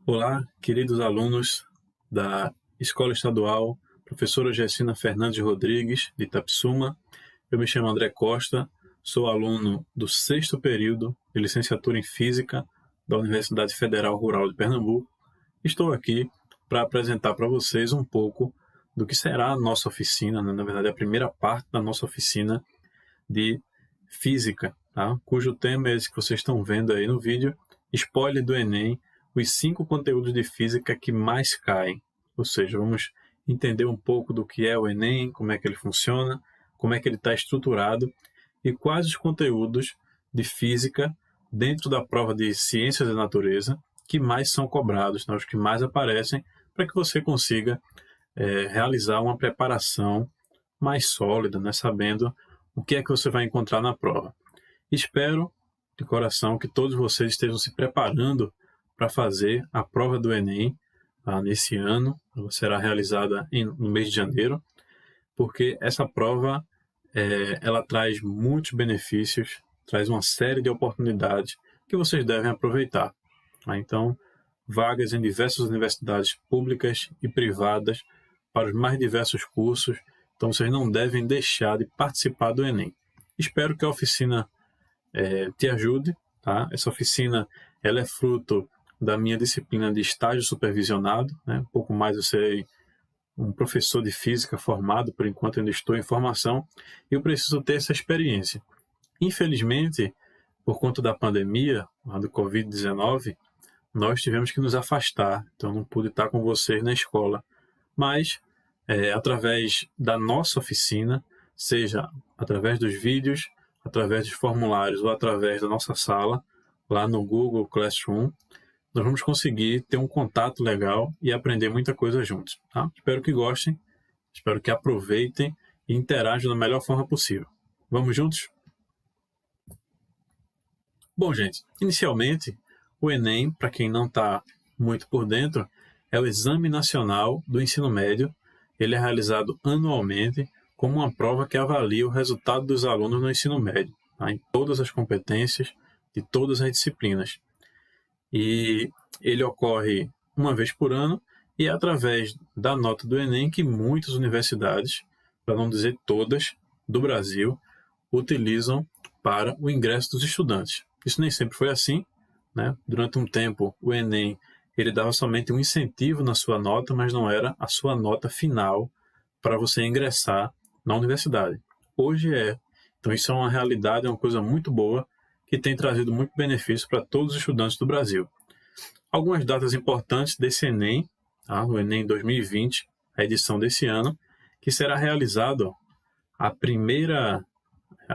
Olá, queridos alunos da Escola Estadual Professora Gessina Fernandes Rodrigues, de Itapissuma. Eu me chamo André Costa, sou aluno do 6º período de licenciatura em Física da Universidade Federal Rural de Pernambuco. Estou aqui para apresentar para vocês um pouco do que será a nossa oficina, na verdade a primeira parte da nossa oficina de Física, tá? Cujo tema é esse que vocês estão vendo aí no vídeo, spoiler do Enem, os 5 conteúdos de Física que mais caem. Ou seja, vamos entender um pouco do que é o Enem, como é que ele funciona, como é que ele está estruturado e quais os conteúdos de Física dentro da prova de Ciências da Natureza que mais são cobrados, né? Os que mais aparecem, para que você consiga realizar uma preparação mais sólida, né? Sabendo o que é que você vai encontrar na prova. Espero de coração que todos vocês estejam se preparando para fazer a prova do Enem nesse ano. Ela será realizada no mês de janeiro, porque essa prova ela traz muitos benefícios, traz uma série de oportunidades que vocês devem aproveitar. Então, vagas em diversas universidades públicas e privadas para os mais diversos cursos. Então, vocês não devem deixar de participar do Enem. Espero que a oficina te ajude. Tá? Essa oficina ela é fruto da minha disciplina de estágio supervisionado. Né? Um pouco mais eu serei um professor de física formado, por enquanto ainda estou em formação, e eu preciso ter essa experiência. Infelizmente, por conta da pandemia, do Covid-19, nós tivemos que nos afastar, então não pude estar com vocês na escola. Mas, através da nossa oficina, seja através dos vídeos, através dos formulários ou através da nossa sala, lá no Google Classroom, nós vamos conseguir ter um contato legal e aprender muita coisa juntos. Tá? Espero que gostem, espero que aproveitem e interajam da melhor forma possível. Vamos juntos? Bom, gente, inicialmente, o Enem, para quem não está muito por dentro, é o Exame Nacional do Ensino Médio. Ele é realizado anualmente como uma prova que avalia o resultado dos alunos no ensino médio, tá? Em todas as competências de todas as disciplinas. E ele ocorre uma vez por ano e é através da nota do Enem que muitas universidades, para não dizer todas, do Brasil, utilizam para o ingresso dos estudantes. Isso nem sempre foi assim, né? Durante um tempo, o Enem ele dava somente um incentivo na sua nota, mas não era a sua nota final para você ingressar na universidade. Hoje é. Então isso é uma realidade, é uma coisa muito boa, que tem trazido muito benefício para todos os estudantes do Brasil. Algumas datas importantes desse Enem, tá? O Enem 2020, a edição desse ano, que será realizado, a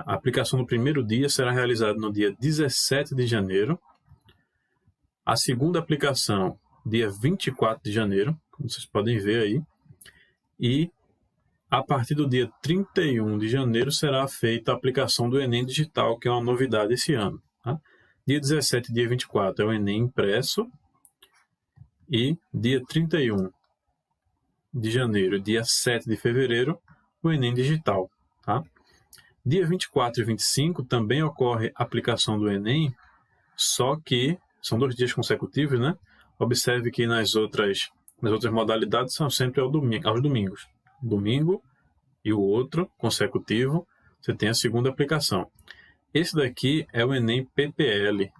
aplicação no primeiro dia será realizada no dia 17 de janeiro, a segunda aplicação, dia 24 de janeiro, como vocês podem ver aí, e a partir do dia 31 de janeiro será feita a aplicação do Enem Digital, que é uma novidade esse ano. Tá? Dia 17 e dia 24 é o Enem impresso, e dia 31 de janeiro e dia 7 de fevereiro, o Enem Digital. Tá? Dia 24 e 25 também ocorre a aplicação do Enem, só que são 2 dias consecutivos, né? Observe que nas outras modalidades são sempre aos domingos. Domingo e o outro consecutivo, você tem a segunda aplicação. Esse daqui é o Enem PPL.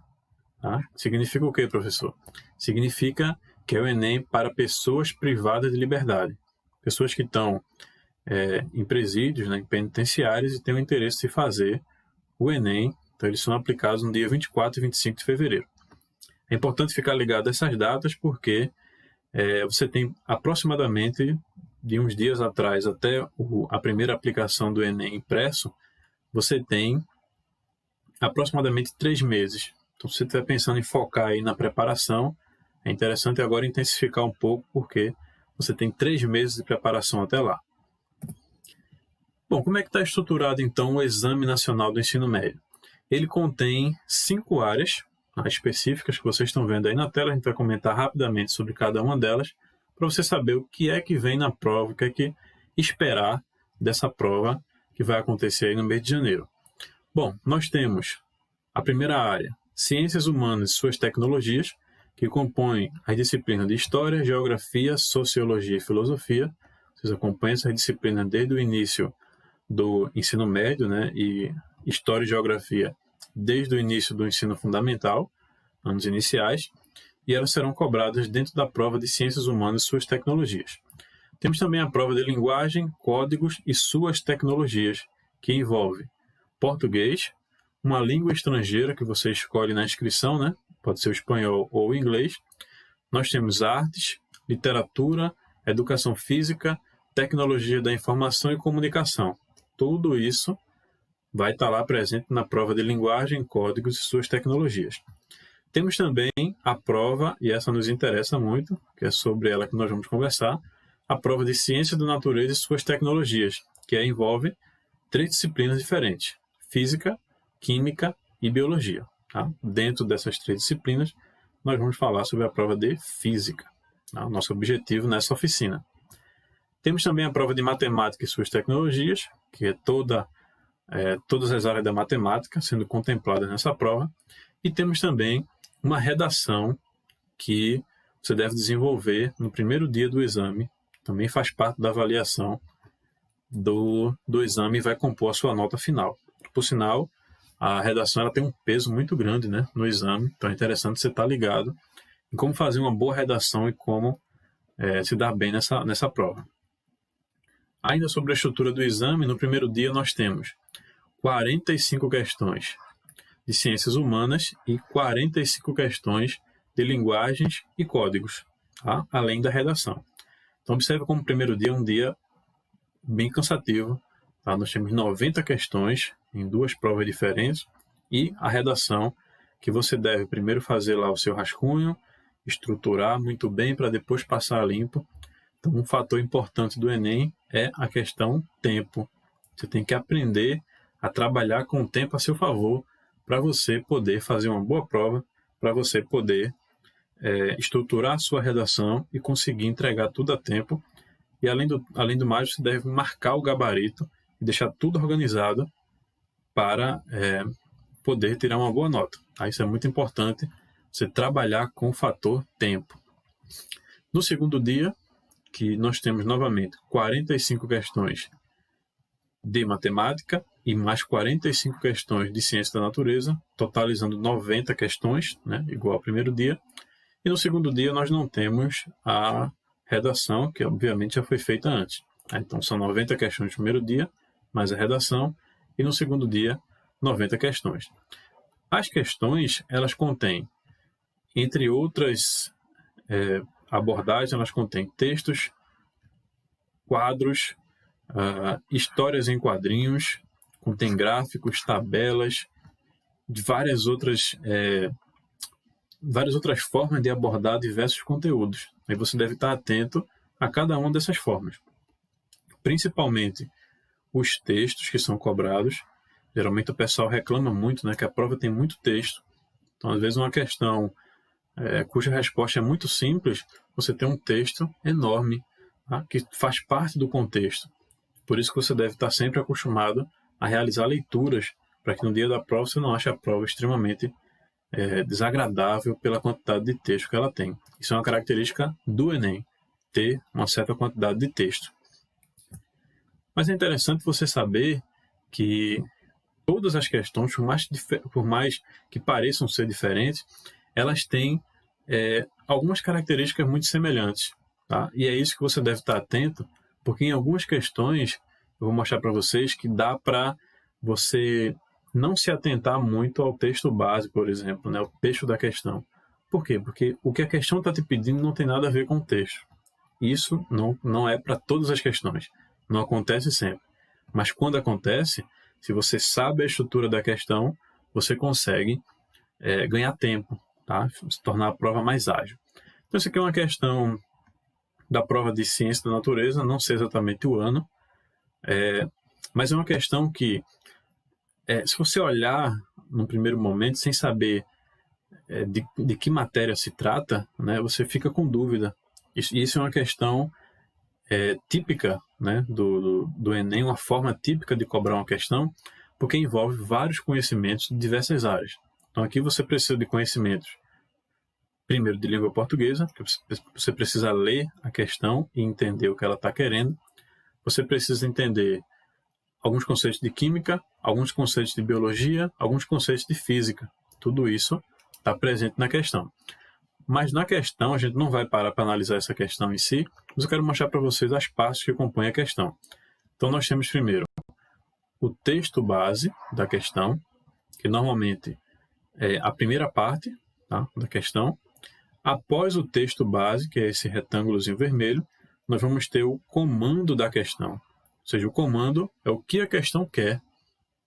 Tá? Significa o quê, professor? Significa que é o Enem para pessoas privadas de liberdade. Pessoas que estão em presídios, né, em penitenciários, e têm o interesse de fazer o Enem. Então, eles são aplicados no dia 24 e 25 de fevereiro. É importante ficar ligado a essas datas porque você tem aproximadamente, de uns dias atrás até a primeira aplicação do Enem impresso, você tem aproximadamente 3 meses. Então, se você estiver pensando em focar aí na preparação, é interessante agora intensificar um pouco, porque você tem 3 meses de preparação até lá. Bom, como é que está estruturado, então, o Exame Nacional do Ensino Médio? Ele contém 5 áreas específicas que vocês estão vendo aí na tela. A gente vai comentar rapidamente sobre cada uma delas, para você saber o que é que vem na prova, o que é que esperar dessa prova que vai acontecer aí no mês de janeiro. Bom, nós temos a primeira área, Ciências Humanas e suas tecnologias, que compõem as disciplinas de História, Geografia, Sociologia e Filosofia. Vocês acompanham essas disciplinas desde o início do ensino médio, né, e História e Geografia desde o início do ensino fundamental, anos iniciais, e elas serão cobradas dentro da prova de Ciências Humanas e suas tecnologias. Temos também a prova de Linguagem, Códigos e suas tecnologias, que envolve português, uma língua estrangeira que você escolhe na inscrição, né? Pode ser o espanhol ou o inglês. Nós temos artes, literatura, educação física, tecnologia da informação e comunicação. Tudo isso vai estar lá presente na prova de Linguagem, Códigos e suas tecnologias. Temos também a prova, e essa nos interessa muito, que é sobre ela que nós vamos conversar, a prova de Ciência da Natureza e suas tecnologias, que envolve 3 disciplinas diferentes: Física, Química e Biologia. Tá? Dentro dessas 3 disciplinas, nós vamos falar sobre a prova de Física, tá? O nosso objetivo nessa oficina. Temos também a prova de Matemática e suas tecnologias, que é todas as áreas da matemática sendo contempladas nessa prova. E temos também uma redação que você deve desenvolver no primeiro dia do exame. Também faz parte da avaliação do exame e vai compor a sua nota final. Por sinal, a redação ela tem um peso muito grande, né, no exame, então é interessante você estar ligado em como fazer uma boa redação e como se dar bem nessa prova. Ainda sobre a estrutura do exame, no primeiro dia nós temos 45 questões de Ciências Humanas e 45 questões de Linguagens e Códigos, tá? Além da redação. Então observe como o primeiro dia é um dia bem cansativo. Tá? Nós temos 90 questões em 2 provas diferentes e a redação que você deve primeiro fazer lá o seu rascunho, estruturar muito bem para depois passar a limpo. Então um fator importante do Enem é a questão tempo. Você tem que aprender a trabalhar com o tempo a seu favor para você poder fazer uma boa prova, para você poder estruturar a sua redação e conseguir entregar tudo a tempo. E além do mais, você deve marcar o gabarito e deixar tudo organizado para poder tirar uma boa nota. Tá? Isso é muito importante, você trabalhar com o fator tempo. No segundo dia, que nós temos novamente 45 questões de matemática e mais 45 questões de ciência da natureza, totalizando 90 questões, né, igual ao primeiro dia. E no segundo dia nós não temos a redação, que obviamente já foi feita antes. Então são 90 questões no primeiro dia, mais a redação, e no segundo dia 90 questões. As questões, elas contêm, entre outras abordagens, elas contêm textos, quadros, histórias em quadrinhos, contém gráficos, tabelas, de várias outras formas de abordar diversos conteúdos. Aí você deve estar atento a cada uma dessas formas. Principalmente os textos que são cobrados. Geralmente o pessoal reclama muito, né, que a prova tem muito texto. Então, às vezes, uma questão cuja resposta é muito simples, você tem um texto enorme, tá, que faz parte do contexto. Por isso que você deve estar sempre acostumado a realizar leituras, para que no dia da prova você não ache a prova extremamente desagradável pela quantidade de texto que ela tem. Isso é uma característica do Enem, ter uma certa quantidade de texto. Mas é interessante você saber que todas as questões, por mais que pareçam ser diferentes, elas têm algumas características muito semelhantes. Tá? E é isso que você deve estar atento, porque em algumas questões, eu vou mostrar para vocês que dá para você não se atentar muito ao texto base, por exemplo, né, o texto da questão. Por quê? Porque o que a questão está te pedindo não tem nada a ver com o texto. Isso não é para todas as questões. Não acontece sempre. Mas quando acontece, se você sabe a estrutura da questão, você consegue ganhar tempo, tá? Se tornar a prova mais ágil. Então, isso aqui é uma questão da prova de Ciência da Natureza, não sei exatamente o ano, mas é uma questão que, se você olhar no primeiro momento, sem saber de que matéria se trata, né, você fica com dúvida. Isso é uma questão típica, né, do Enem, uma forma típica de cobrar uma questão, porque envolve vários conhecimentos de diversas áreas. Então aqui você precisa de conhecimentos primeiro de língua portuguesa, porque você precisa ler a questão e entender o que ela está querendo. Você precisa entender alguns conceitos de química, alguns conceitos de biologia, alguns conceitos de física. Tudo isso está presente na questão. Mas na questão, a gente não vai parar para analisar essa questão em si, mas eu quero mostrar para vocês as partes que compõem a questão. Então, nós temos primeiro o texto base da questão, que normalmente é a primeira parte, tá, da questão. Após o texto base, que é esse retângulozinho vermelho, nós vamos ter o comando da questão. Ou seja, o comando é o que a questão quer.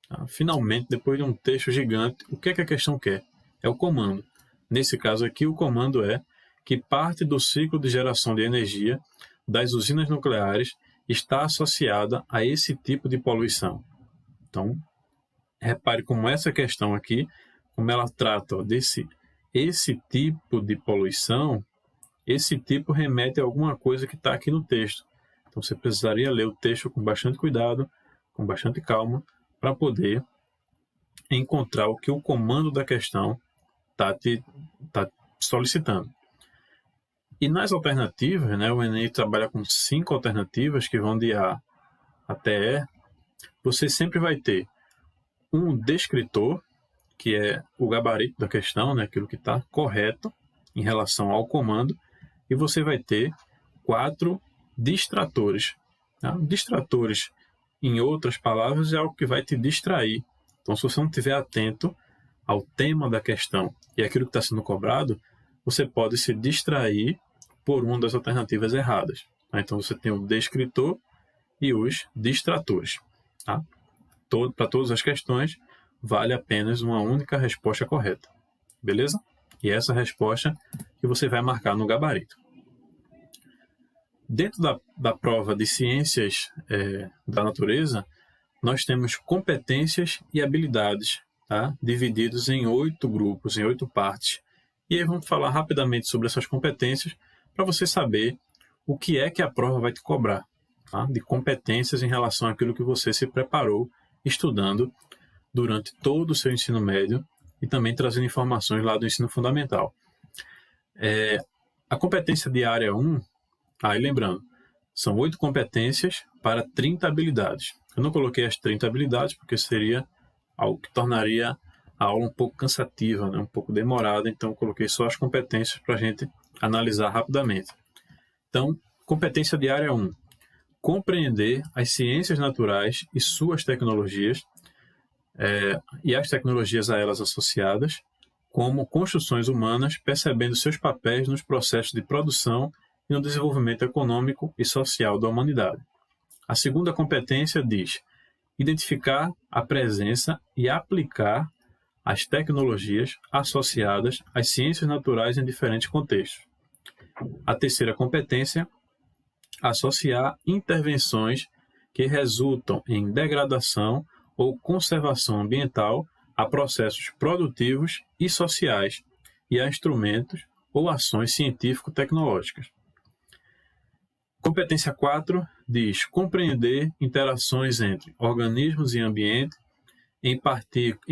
Tá? Finalmente, depois de um texto gigante, o que é que a questão quer? É o comando. Nesse caso aqui, o comando é que parte do ciclo de geração de energia das usinas nucleares está associada a esse tipo de poluição. Então, repare como essa questão aqui, como ela trata esse tipo de poluição, esse tipo remete a alguma coisa que está aqui no texto. Então, você precisaria ler o texto com bastante cuidado, com bastante calma, para poder encontrar o que o comando da questão está solicitando. E nas alternativas, né, o Enem trabalha com 5 alternativas que vão de A até E. Você sempre vai ter um descritor, que é o gabarito da questão, né, aquilo que está correto em relação ao comando, e você vai ter 4 distratores. Tá? Distratores, em outras palavras, é algo que vai te distrair. Então, se você não estiver atento ao tema da questão e aquilo que está sendo cobrado, você pode se distrair por uma das alternativas erradas. Tá? Então, você tem o descritor e os distratores. Tá? Para todas as questões, vale apenas uma única resposta correta. Beleza? E essa resposta que você vai marcar no gabarito. Dentro da prova de ciências da natureza, nós temos competências e habilidades, tá? Divididos em 8 grupos, em 8 partes. E aí vamos falar rapidamente sobre essas competências para você saber o que é que a prova vai te cobrar, tá? De competências em relação àquilo que você se preparou estudando durante todo o seu ensino médio e também trazendo informações lá do ensino fundamental. A competência de área 1, e lembrando, são 8 competências para 30 habilidades. Eu não coloquei as 30 habilidades porque seria algo que tornaria a aula um pouco cansativa, né? Um pouco demorada, então eu coloquei só as competências para a gente analisar rapidamente. Então, competência de área 1, compreender as ciências naturais e suas tecnologias, e as tecnologias a elas associadas, como construções humanas, percebendo seus papéis nos processos de produção e no desenvolvimento econômico e social da humanidade. A segunda competência diz identificar a presença e aplicar as tecnologias associadas às ciências naturais em diferentes contextos. A terceira competência, associar intervenções que resultam em degradação ou conservação ambiental a processos produtivos e sociais e a instrumentos ou ações científico-tecnológicas. Competência 4 diz compreender interações entre organismos e ambiente, em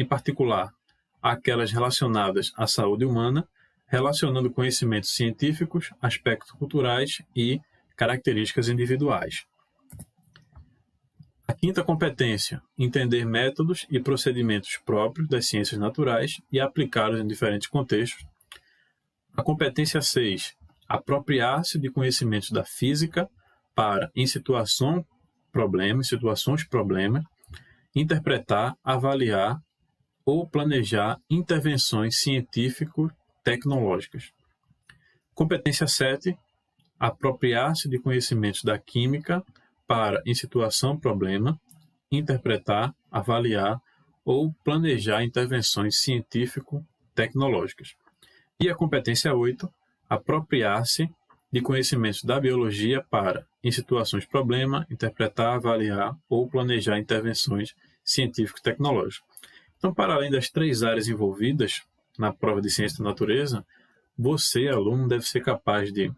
particular aquelas relacionadas à saúde humana, relacionando conhecimentos científicos, aspectos culturais e características individuais. A quinta competência, entender métodos e procedimentos próprios das ciências naturais e aplicá-los em diferentes contextos. A competência 6, apropriar-se de conhecimentos da física para, em situações problema, interpretar, avaliar ou planejar intervenções científico-tecnológicas. Competência 7, apropriar-se de conhecimentos da química para, em situação problema, interpretar, avaliar ou planejar intervenções científico-tecnológicas. E a competência 8, apropriar-se de conhecimentos da biologia para, em situações problema, interpretar, avaliar ou planejar intervenções científico-tecnológicas. Então, para além das 3 áreas envolvidas na prova de ciência da natureza, você, aluno, deve ser capaz de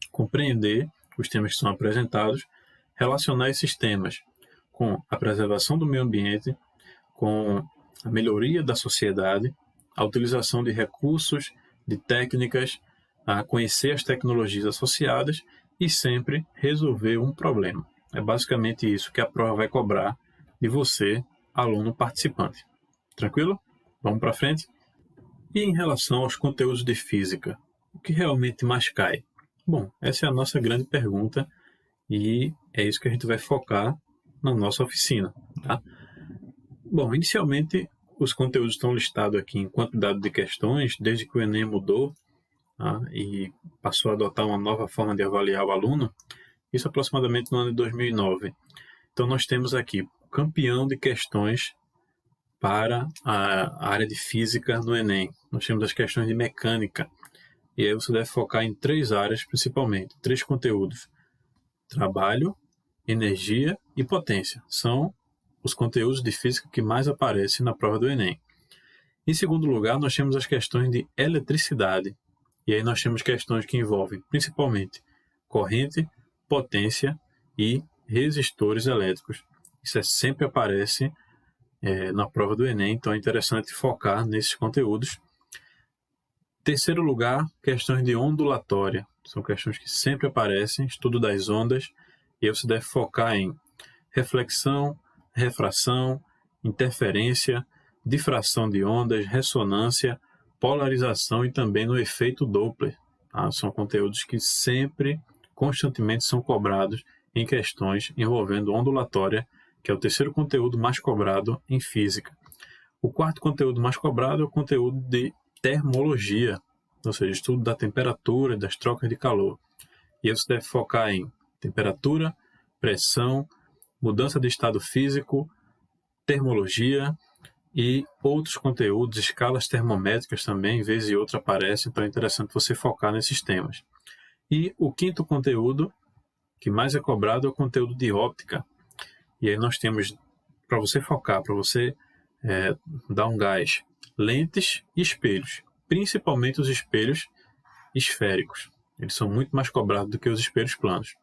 compreender os temas que são apresentados, relacionar esses temas com a preservação do meio ambiente, com a melhoria da sociedade, a utilização de recursos de técnicas, a conhecer as tecnologias associadas e sempre resolver um problema. É basicamente isso que a prova vai cobrar de você, aluno participante. Tranquilo? Vamos para frente? E em relação aos conteúdos de física, o que realmente mais cai? Bom, essa é a nossa grande pergunta e é isso que a gente vai focar na nossa oficina, tá? Bom, inicialmente os conteúdos estão listados aqui em quantidade de questões, desde que o Enem mudou, tá? E passou a adotar uma nova forma de avaliar o aluno, isso aproximadamente no ano de 2009. Então nós temos aqui o campeão de questões para a área de física no Enem. Nós temos as questões de mecânica, e aí você deve focar em 3 áreas principalmente, 3 conteúdos: trabalho, energia e potência. São os conteúdos de física que mais aparecem na prova do Enem. Em segundo lugar, nós temos as questões de eletricidade. E aí nós temos questões que envolvem principalmente corrente, potência e resistores elétricos. Isso sempre aparece na prova do Enem, então é interessante focar nesses conteúdos. Terceiro lugar, questões de ondulatória. São questões que sempre aparecem, estudo das ondas, e aí você deve focar em reflexão, refração, interferência, difração de ondas, ressonância, polarização e também no efeito Doppler. Tá? São conteúdos que sempre, constantemente são cobrados em questões envolvendo ondulatória, que é o terceiro conteúdo mais cobrado em física. O quarto conteúdo mais cobrado é o conteúdo de termologia, ou seja, estudo da temperatura e das trocas de calor. E aí você deve focar em temperatura, pressão, mudança de estado físico, termologia e outros conteúdos, escalas termométricas também, vez e outra aparecem, então é interessante você focar nesses temas. E o quinto conteúdo, que mais é cobrado, é o conteúdo de óptica. E aí nós temos, para você focar, para você dar um gás, lentes e espelhos, principalmente os espelhos esféricos. Eles são muito mais cobrados do que os espelhos planos.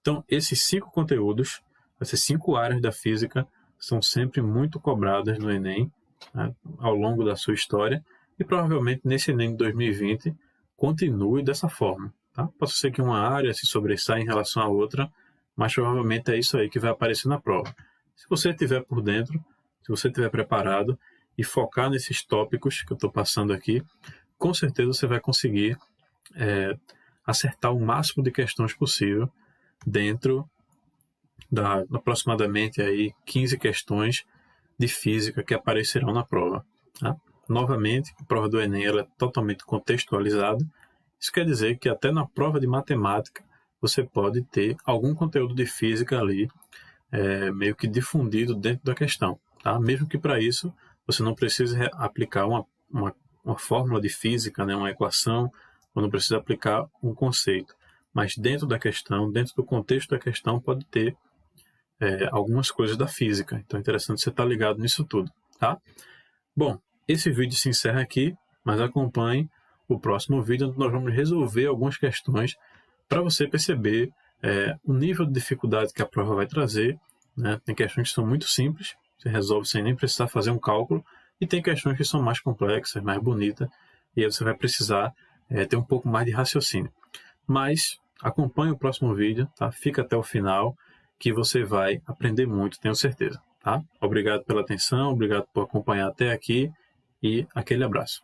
Então, esses 5 conteúdos, essas 5 áreas da física, são sempre muito cobradas no Enem, né, ao longo da sua história, e provavelmente nesse Enem de 2020 continue dessa forma. Tá? Pode ser que uma área se sobressaia em relação à outra, mas provavelmente é isso aí que vai aparecer na prova. Se você estiver por dentro, se você estiver preparado e focar nesses tópicos que eu estou passando aqui, com certeza você vai conseguir acertar o máximo de questões possível dentro da aproximadamente aí 15 questões de física que aparecerão na prova. Tá? Novamente, a prova do Enem ela é totalmente contextualizada. Isso quer dizer que até na prova de matemática você pode ter algum conteúdo de física ali meio que difundido dentro da questão. Tá? Mesmo que para isso você não precise aplicar uma fórmula de física, né, uma equação, ou não precisa aplicar um conceito. Mas dentro da questão, dentro do contexto da questão, pode ter algumas coisas da física. Então é interessante você estar ligado nisso tudo. Tá? Bom, esse vídeo se encerra aqui, mas acompanhe o próximo vídeo onde nós vamos resolver algumas questões para você perceber o nível de dificuldade que a prova vai trazer. Né? Tem questões que são muito simples, você resolve sem nem precisar fazer um cálculo, e tem questões que são mais complexas, mais bonitas, e aí você vai precisar ter um pouco mais de raciocínio. Mas acompanhe o próximo vídeo, tá? Fica até o final, que você vai aprender muito, tenho certeza. Tá? Obrigado pela atenção, obrigado por acompanhar até aqui, e aquele abraço.